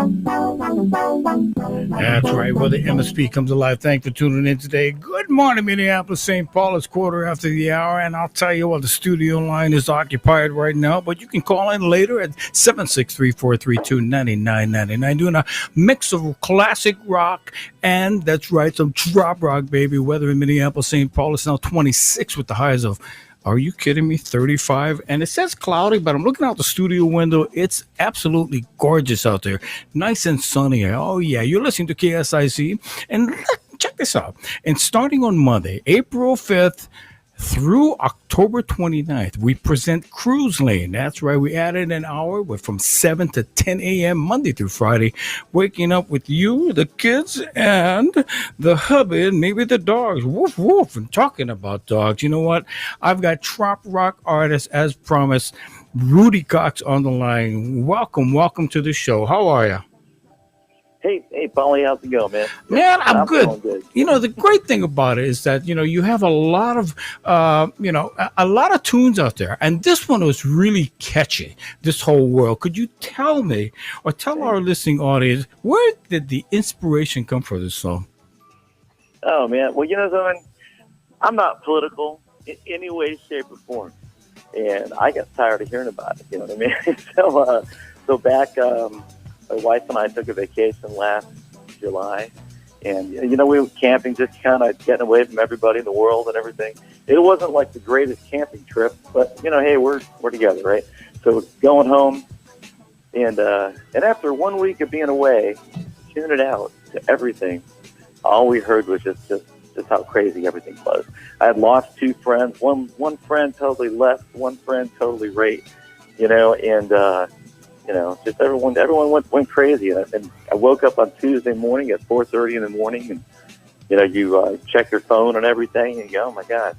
That's right, where the MSP comes alive. Thanks for tuning in today. Good morning, Minneapolis, St. Paul. It's quarter after the hour, and I'll tell you what, the studio line is occupied right now, but you can call in later at 763-432-9999. Doing a mix of classic rock and, that's right, some drop rock, baby. Weather in Minneapolis, St. Paul is now 26 with the highs of, are you kidding me? 35. And it says cloudy, but I'm looking out the studio window. It's absolutely gorgeous out there. Nice and sunny. Oh, yeah. You're listening to KSIC. And check this out. And starting on Monday, April 5th, through October 29th, we present Cruise Lane. That's right. We added an hour with from 7 to 10 a.m. Monday through Friday, waking up with you, the kids, and the hubby, and maybe the dogs. Woof, woof. And talking about dogs, you know what? I've got trop rock artist, as promised, Rudy Cox on the line. Welcome to the show. How are you? Hey, Polly, how's it going, man? Man, I'm good. You know, the great thing about it is that, you have a lot of, a lot of tunes out there. And this one was really catchy, This Whole World. Could you tell me, or tell our listening audience, where did the inspiration come for this song? Oh, man. Well, something? I'm not political in any way, shape, or form. And I got tired of hearing about it, you know what I mean? So back... my wife and I took a vacation last July, and we were camping, just kind of getting away from everybody in the world and everything. It wasn't like the greatest camping trip, but hey, we're together, right? So going home, and after 1 week of being away, tuning out to everything, all we heard was just how crazy everything was. I had lost two friends. One friend totally left, one friend totally right, and. Just everyone went crazy. And I woke up on Tuesday morning at 4:30 in the morning, and you check your phone and everything, and you go, "Oh my God,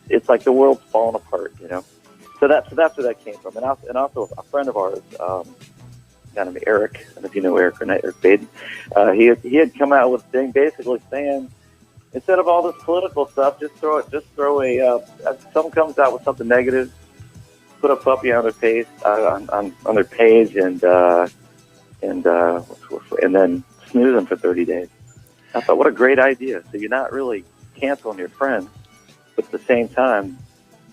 it's like the world's falling apart." So that's where that came from. And also a friend of ours, a guy named Eric, I don't know if you know Eric or not, Eric Baden. He had come out with a thing basically saying, instead of all this political stuff, just throw a someone comes out with something negative, put a puppy on their page, on their page, and then snooze them for 30 days. I thought, what a great idea! So you're not really canceling your friends, but at the same time,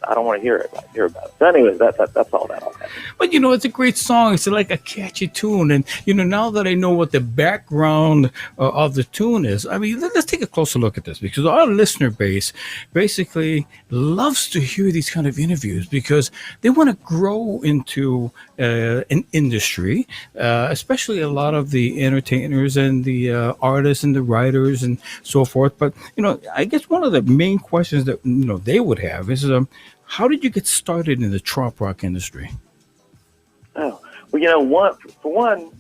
I don't want to hear about it. So, anyways, that's all that. But it's a great song. It's like a catchy tune, and now that I know what the background of the tune is, I mean, let's take a closer look at this, because our listener base basically loves to hear these kind of interviews because they want to grow into an industry, especially a lot of the entertainers and the artists and the writers and so forth. But I guess one of the main questions that they would have is, how did you get started in the trop rock industry? Oh, well, for one,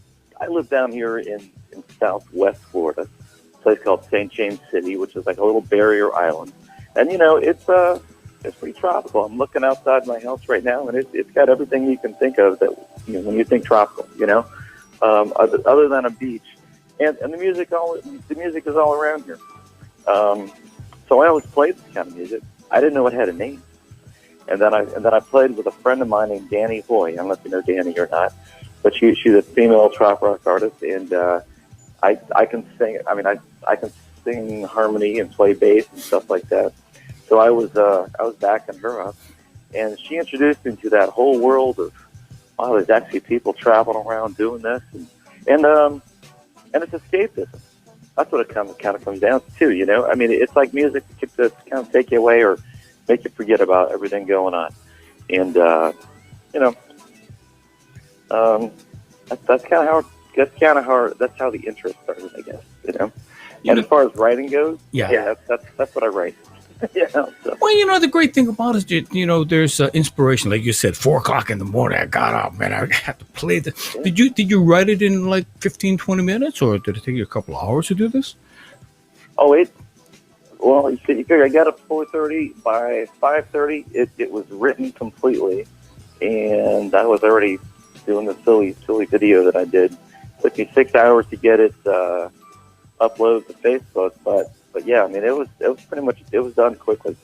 I live down here in Southwest Florida, a place called St. James City, which is like a little barrier island, and it's pretty tropical. I'm looking outside my house right now, and it's got everything you can think of that when you think tropical, other than a beach, and the music is all around here. So I always played this kind of music. I didn't know it had a name. And then I played with a friend of mine named Danny Hoy. I don't know if you know Danny or not, but she's a female trop rock artist, and I can sing. I mean, I can sing harmony and play bass and stuff like that. So I was backing her up, and she introduced me to that whole world of, wow, there's actually people traveling around doing this, and it's escapism. That's what it kind of comes down to, I mean, it's like music to kind of take you away or make you forget about everything going on. And, that's kind of how the interest started, I guess, And as far as writing goes, that's what I write. So. Well, the great thing about it is, there's inspiration. Like you said, 4:00 in the morning, I got up, man, I had to play the. Yeah. Did you write it in like 15, 20 minutes, or did it take you a couple of hours to do this? Oh, well, you figure I got up 4:30. By 5:30, it was written completely, and I was already doing the silly video that I did. It took me 6 hours to get it uploaded to Facebook, but yeah, I mean, it was pretty much, it was done quickly,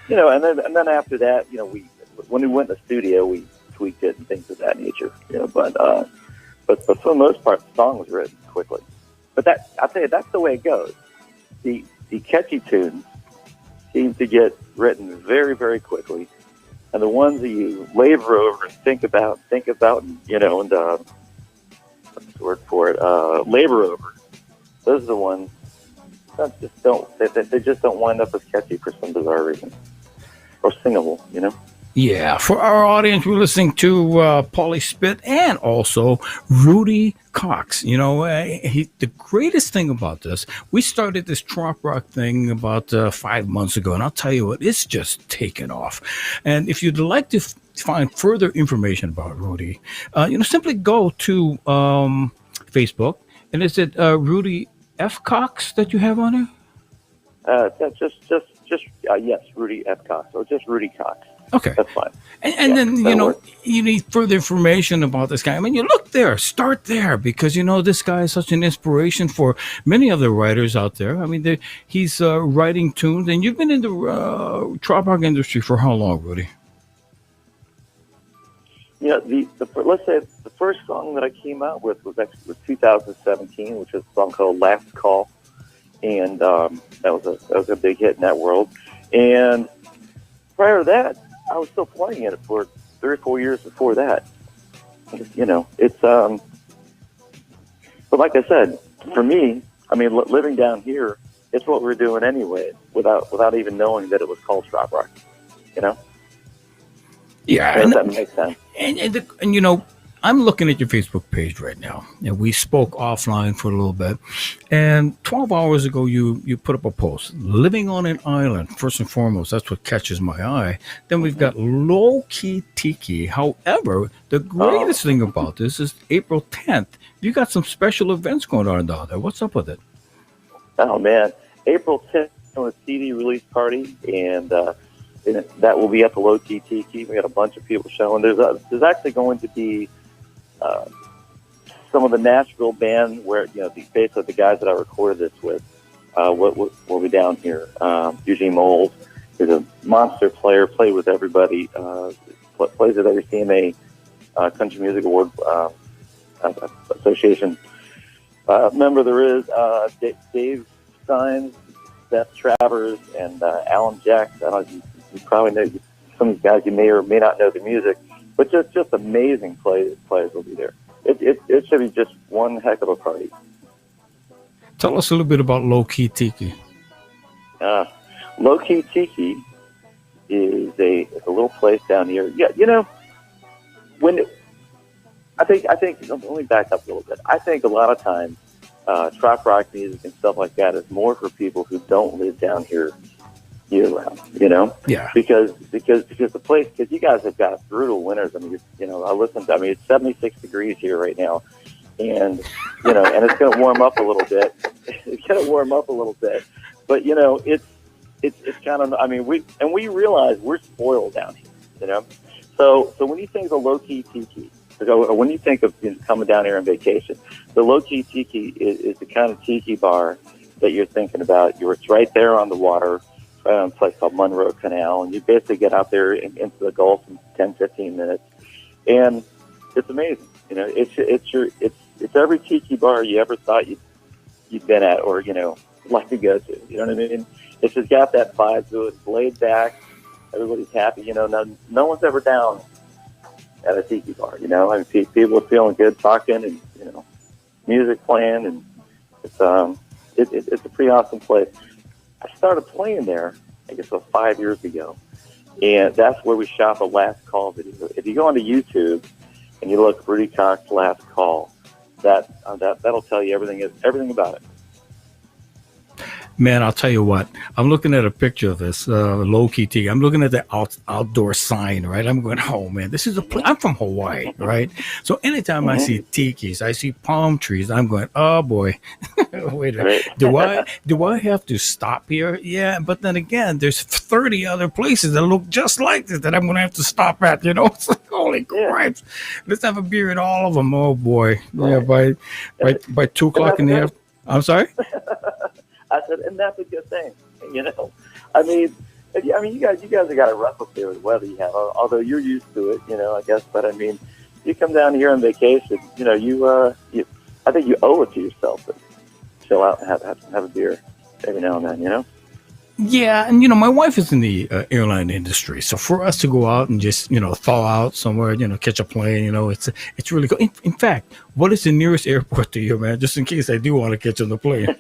and then after that, when we went in the studio, we tweaked it and things of that nature, but but for the most part, the song was written quickly. But I'll tell you, that's the way it goes. The catchy tunes seem to get written very, very quickly, and the ones that you labor over and think about, and what's the word for it? Labor over. Those are the ones that they just don't wind up as catchy for some bizarre reason, or singable. Yeah, for our audience, we're listening to Paulie Spit and also Rudy Cox. The greatest thing about this, we started this trop rock thing about 5 months ago, and I'll tell you what, it's just taken off. And if you'd like to find further information about Rudy, simply go to Facebook, and is it Rudy F. Cox that you have on there? That's just yes, Rudy F. Cox, or just Rudy Cox. Okay. That's fine. And then, you need further information about this guy. I mean, you look there, start there, because, this guy is such an inspiration for many other writers out there. I mean, he's writing tunes, and you've been in the trop rock industry for how long, Rudy? Let's say the first song that I came out with was 2017, which was a song called "Last Call," and that was a big hit in that world. And prior to that, I was still playing it for 3 or 4 years before that. It's but like I said, for me, I mean, living down here, it's what we're doing anyway, without even knowing that it was called trop rock. Yeah, if that makes sense. And I'm looking at your Facebook page right now, and we spoke offline for a little bit. And 12 hours ago, you put up a post, living on an island. First and foremost, that's what catches my eye. Then we've got Low Key Tiki. However, the greatest thing about this is April 10th. You got some special events going on down there. What's up with it? Oh man, April 10th is a CD release party, and that will be at the Low Key Tiki. We got a bunch of people showing. There's actually going to be some of the Nashville band where basically the guys that I recorded this with will be down here. Eugene Moles is a monster player, played with everybody, plays at every CMA Country Music Award Association member there is. Dave Stein, Seth Travers, and Alan Jacks. I don't know, you probably know some of these guys. You may or may not know the music, but just amazing players will be there. It should be just one heck of a party. Tell us a little bit about Low Key Tiki. Low Key Tiki is a little place down here. Yeah, I think let me back up a little bit. I think a lot of times trop rock music and stuff like that is more for people who don't live down here year round, Yeah. Because the place, because you guys have got brutal winters. I mean, it's 76 degrees here right now, and and it's going to warm up a little bit. It's going to warm up a little bit, but it's kind of, I mean, we realize we're spoiled down here, So when you think of Low Key Tiki, or when you think of coming down here on vacation, the Low Key Tiki is the kind of tiki bar that you're thinking about. It's right there on the water. A place called Monroe Canal, and you basically get out there into the Gulf in 10-15 minutes, and it's amazing. It's every tiki bar you ever thought you'd been at, or like to go to. You know what I mean? It's just got that vibe to it. It's laid back. Everybody's happy. No one's ever down at a tiki bar. I mean, people are feeling good, talking, and music playing, and it's a pretty awesome place. I started playing there, I guess, about 5 years ago, and that's where we shot the Last Call video. If you go onto YouTube and you look Rudy Cox Last Call, that'll tell you everything about it. Man, I'll tell you what. I'm looking at a picture of this Low Key Tiki. I'm looking at the outdoor sign, right? I'm going, oh man, this is I'm from Hawaii, right? So anytime I see tikis, I see palm trees. I'm going, oh boy, wait a minute. Do I have to stop here? Yeah, but then again, there's 30 other places that look just like this that I'm going to have to stop at. It's like, holy cripes. Let's have a beer at all of them. Oh boy, yeah. By 2 o'clock in the afternoon. I'm sorry. I said, and that's a good thing, I mean, you guys have got to rough up there with the weather you have. Although you're used to it, I guess. But I mean, you come down here on vacation, I think you owe it to yourself to chill out and have a beer every now and then. Yeah, and my wife is in the airline industry, so for us to go out and just thaw out somewhere, catch a plane, it's really good. In fact, what is the nearest airport to you, man? Just in case I do want to catch on the plane.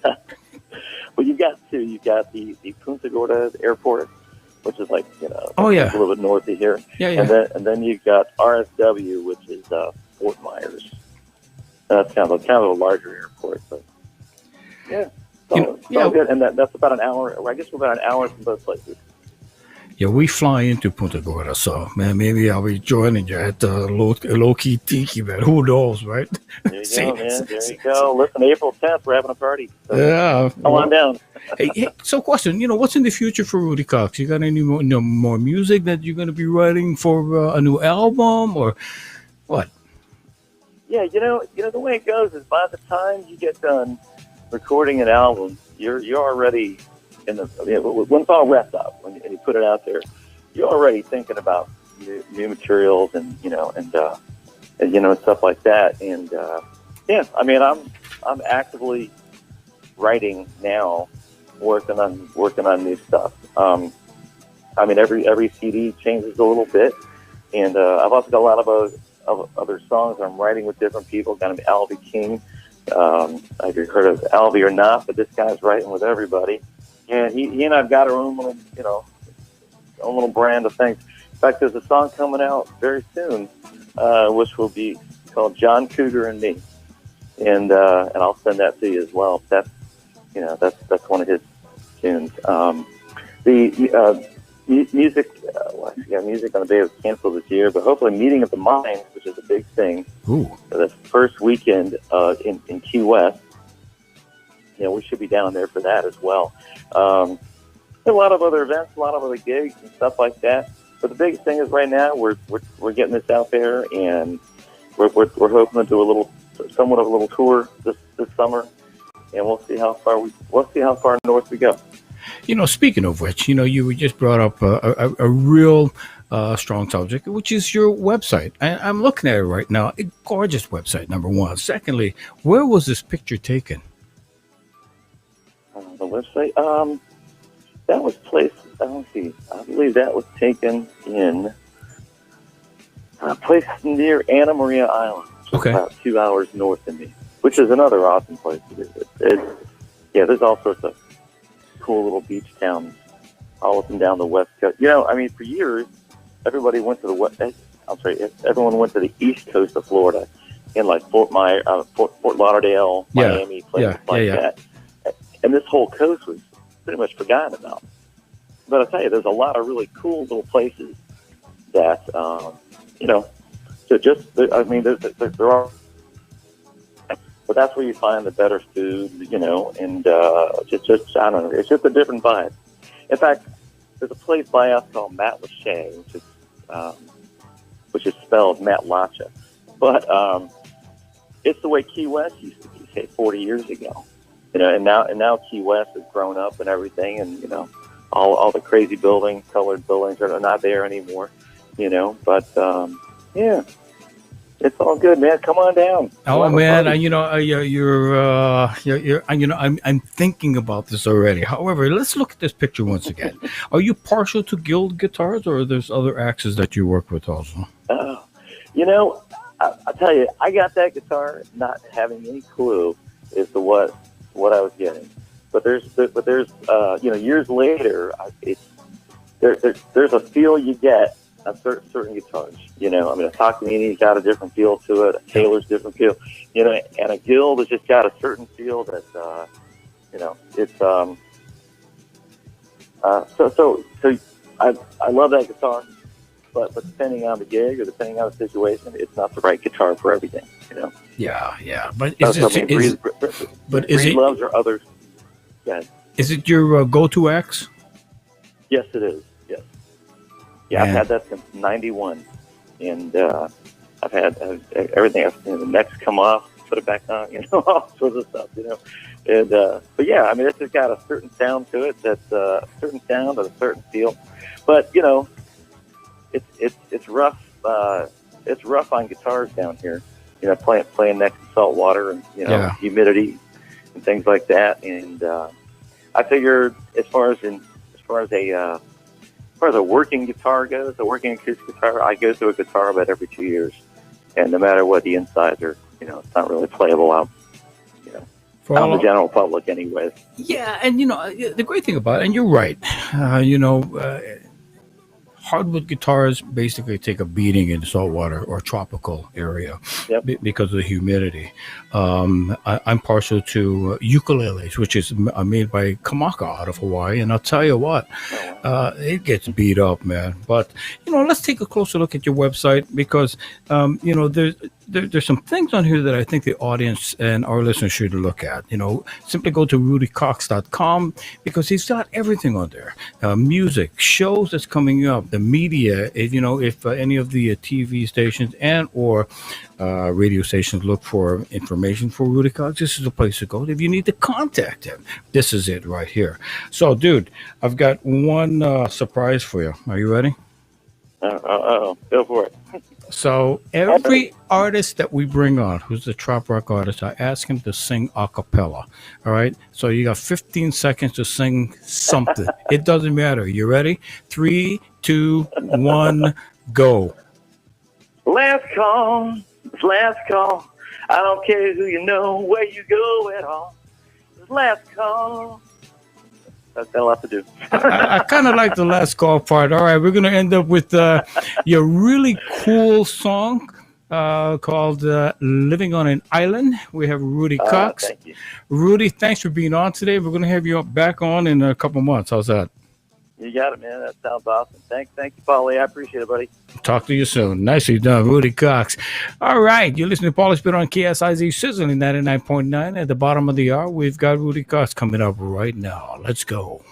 Well, you got two. You got the Punta Gorda Airport, which is like Oh yeah, a little bit north of here. yeah, And yeah. then you got RSW, which is Fort Myers. That's kind of a larger airport, but yeah, it's all good. And that's about an hour. I guess we're about an hour from both places. Yeah, we fly into Punta Gorda, so man, maybe I'll be joining you at the low key tiki, man. Who knows, right? There you go, man. There you go. Listen, April 10th, we're having a party. So Yeah. come on down. Hey, so question, what's in the future for Rudy Cox? You got any more music that you're going to be writing for a new album or what? Yeah, the way it goes is by the time you get done recording an album, you're already when it's all wrapped up, and you put it out there, you're already thinking about new materials and stuff like that. And yeah, I mean, I'm actively writing now, working on new stuff. I mean, every CD changes a little bit, and I've also got a lot of other songs I'm writing with different people. Got him, Albie King. Have you heard of Albie or not? But this guy's writing with everybody. And he and I've got our own little, own little brand of things. In fact, there's a song coming out very soon, which will be called John Cougar and Me, and I'll send that to you as well. That's one of his tunes. Music on the Bay was canceled this year, but hopefully Meeting of the Minds, which is a big thing, Ooh. for the first weekend in Key West. We should be down there for that as well. A lot of other events, a lot of other gigs and stuff like that. But the biggest thing is right now we're getting this out there, and we're hoping to do somewhat of a little tour this summer, and we'll see how far north we go. Speaking of which, you just brought up a real strong subject, which is your website. I'm looking at it right now. A gorgeous website, number one. Secondly, where was this picture taken? The website, that was placed. Let's see. I believe that was taken in a place near Anna Maria Island, Okay. about 2 hours north of me, which is another awesome place to visit. There's all sorts of cool little beach towns all up and down the west coast. I mean, for years, everybody went to everyone went to the east coast of Florida, in like Fort Lauderdale, Miami, places that. And this whole coast was pretty much forgotten about. But I'll tell you, there's a lot of really cool little places that, there are. But that's where you find the better food, and just I don't know. It's just a different vibe. In fact, there's a place by us called Matlacha, which is spelled Matlacha, but it's the way Key West used to be, say, 40 years ago. And now Key West has grown up and everything, and all the crazy colored buildings are not there anymore. But yeah. It's all good, man. Come on down. Oh man, I'm thinking about this already. However, let's look at this picture once again. Are you partial to Guild guitars, or there's other axes that you work with also? I tell you, I got that guitar not having any clue as to what I was getting. But there's years later, there's a feel you get on certain guitars. I mean, a Takamini's got a different feel to it. A Taylor's different feel. And a Guild has just got a certain feel that, it's so I love that guitar, but depending on the gig or depending on the situation, it's not the right guitar for everything. Yeah. But Breed loves or others. Yeah. Is it your go-to axe? Yes, it is. Yes. Yeah, I've had that since '91, and I've had everything. The necks come off, put it back on, all sorts of stuff, And but yeah, I mean, it's just got a certain sound to it. That's a certain sound and a certain feel. But it's rough. it's rough on guitars down here. Playing next to salt water and Yeah. humidity and things like that. And I figured as far as a working guitar goes, a working acoustic guitar, I go through a guitar about every 2 years, and no matter what, the insides are, it's not really playable out, For out all in the general public, anyways. Yeah, and the great thing about it, and you're right, hardwood guitars basically take a beating in saltwater or tropical area Yep. because of the humidity. I'm partial to ukuleles, which is made by Kamaka out of Hawaii, and I'll tell you what, it gets beat up, man. But let's take a closer look at your website because there's some things on here that I think the audience and our listeners should look at. Simply go to rudycox.com because he's got everything on there. Music, shows that's coming up, the media. If any of the TV stations and or radio stations look for information for Rudy Cox, this is the place to go. If you need to contact him, this is it right here. So, dude, I've got one surprise for you. Are you ready? Go for it. So every artist that we bring on, who's a trop rock artist, I ask him to sing a cappella. All right. So you got 15 seconds to sing something. It doesn't matter. You ready? 3, 2, 1, go. Last call, last call. I don't care who you know, where you go at all. Last call. That's got a lot to do. I kind of like the last call part. All right, we're going to end up with your really cool song called Living on an Island. We have Rudy Cox. Thank you. Rudy, thanks for being on today. We're going to have you back on in a couple months. How's that? You got it, man. That sounds awesome. Thank you, Paulie. I appreciate it, buddy. Talk to you soon. Nicely done, Rudy Cox. All right, you're listening to Paulie Spit on KSIZ Sizzling 99.9. At the bottom of the hour, we've got Rudy Cox coming up right now. Let's go.